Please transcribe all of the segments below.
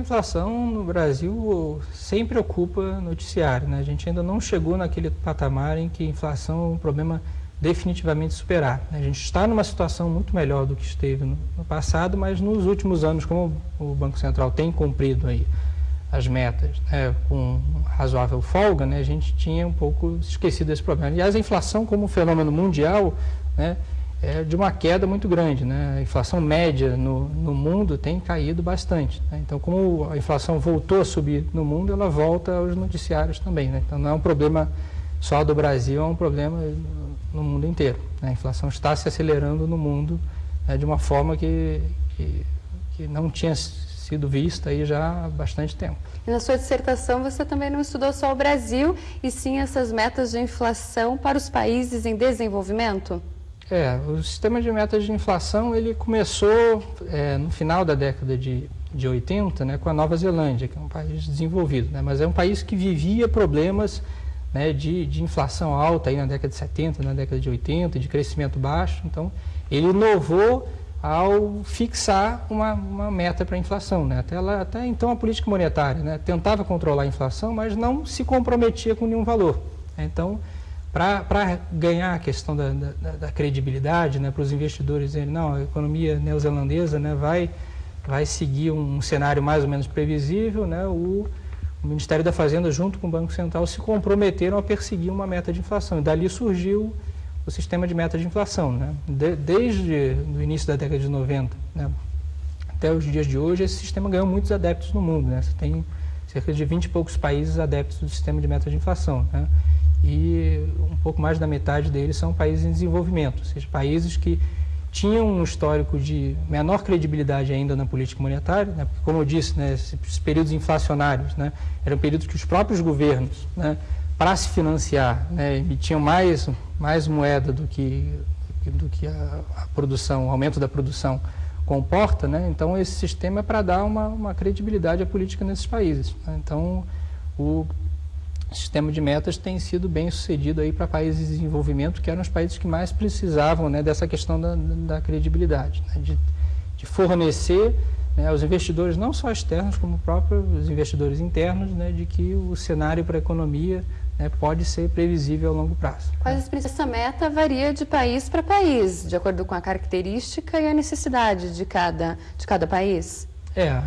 A inflação no Brasil sempre ocupa noticiário, né? A gente ainda não chegou naquele patamar em que a inflação é um problema definitivamente superado. A gente está numa situação muito melhor do que esteve no passado, mas nos últimos anos, como o Banco Central tem cumprido aí as metas, né, com razoável folga, né, a gente tinha um pouco esquecido desse problema. Aliás, a inflação como fenômeno mundial, né, é de uma queda muito grande, né? A inflação média no mundo tem caído bastante, né? Então, como a inflação voltou a subir no mundo, ela volta aos noticiários também, né? Então, não é um problema só do Brasil, é um problema no mundo inteiro, né? A inflação está se acelerando no mundo, né, de uma forma que não tinha sido vista aí já há bastante tempo. E na sua dissertação você também não estudou só o Brasil, e sim essas metas de inflação para os países em desenvolvimento? O sistema de metas de inflação ele começou no final da década de 80, né, com a Nova Zelândia, que é um país desenvolvido, né, mas é um país que vivia problemas, né, de inflação alta aí na década de 70, na década de 80, de crescimento baixo. Então, ele inovou ao fixar uma meta para a inflação, né? Até então a política monetária, né, tentava controlar a inflação, mas não se comprometia com nenhum valor. Então, para ganhar a questão da credibilidade, né, para os investidores dizerem, não, a economia neozelandesa, né, vai seguir um cenário mais ou menos previsível, né, o Ministério da Fazenda, junto com o Banco Central, se comprometeram a perseguir uma meta de inflação. E dali surgiu o sistema de meta de inflação, né? Desde o início da década de 90, né, até os dias de hoje, esse sistema ganhou muitos adeptos no mundo, né? Você tem cerca de 20 e poucos países adeptos do sistema de meta de inflação, né? E um pouco mais da metade deles são países em desenvolvimento, ou seja, países que tinham um histórico de menor credibilidade ainda na política monetária, né? Porque, como eu disse, né, esses períodos inflacionários, né, eram períodos que os próprios governos, né, para se financiar, né, emitiam mais moeda do que a produção, o aumento da produção comporta, né? Então esse sistema é para dar uma credibilidade à política nesses países, né? Então o sistema de metas tem sido bem sucedido aí para países em desenvolvimento, que eram os países que mais precisavam, né, dessa questão da credibilidade, né, de fornecer, né, aos investidores, não só externos, como próprios investidores internos, né, de que o cenário para a economia, né, pode ser previsível a longo prazo. Essa meta varia de país para país, de acordo com a característica e a necessidade de cada país?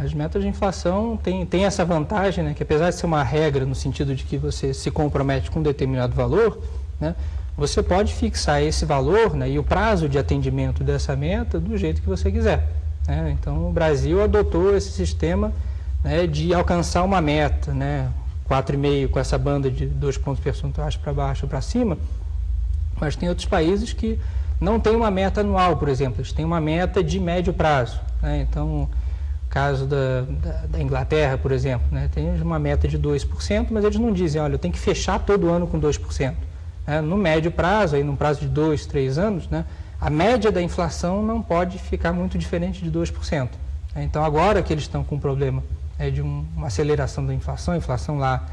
As metas de inflação têm essa vantagem, né, que apesar de ser uma regra no sentido de que você se compromete com um determinado valor, né, você pode fixar esse valor, né, e o prazo de atendimento dessa meta do jeito que você quiser, né? Então, o Brasil adotou esse sistema, né, de alcançar uma meta, né, 4,5 com essa banda de 2 pontos percentuais para baixo ou para cima, mas tem outros países que não têm uma meta anual, por exemplo, eles têm uma meta de médio prazo, né? Então, caso da Inglaterra, por exemplo, né, tem uma meta de 2%, mas eles não dizem, olha, eu tenho que fechar todo ano com 2%. Né? No médio prazo, aí num prazo de 2, 3 anos, né, a média da inflação não pode ficar muito diferente de 2%. Né? Então, agora que eles estão com um problema de uma aceleração da inflação, a inflação lá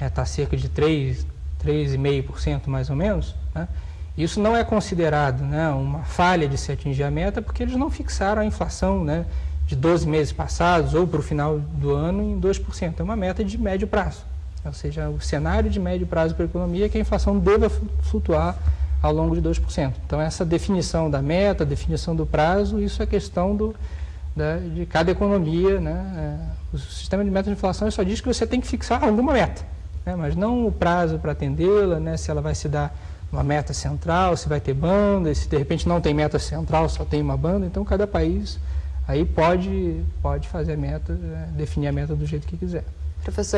está cerca de 3,5% mais ou menos, né? Isso não é considerado, né, uma falha de se atingir a meta, porque eles não fixaram a inflação, né, de 12 meses passados ou para o final do ano em 2%. É uma meta de médio prazo. Ou seja, o cenário de médio prazo para a economia é que a inflação deva flutuar ao longo de 2%. Então, essa definição da meta, definição do prazo, isso é questão de cada economia, né? O sistema de meta de inflação só diz que você tem que fixar alguma meta, né, mas não o prazo para atendê-la, né, se ela vai se dar uma meta central, se vai ter banda, se de repente não tem meta central, só tem uma banda. Então, cada país aí pode fazer a meta, definir a meta do jeito que quiser. Professor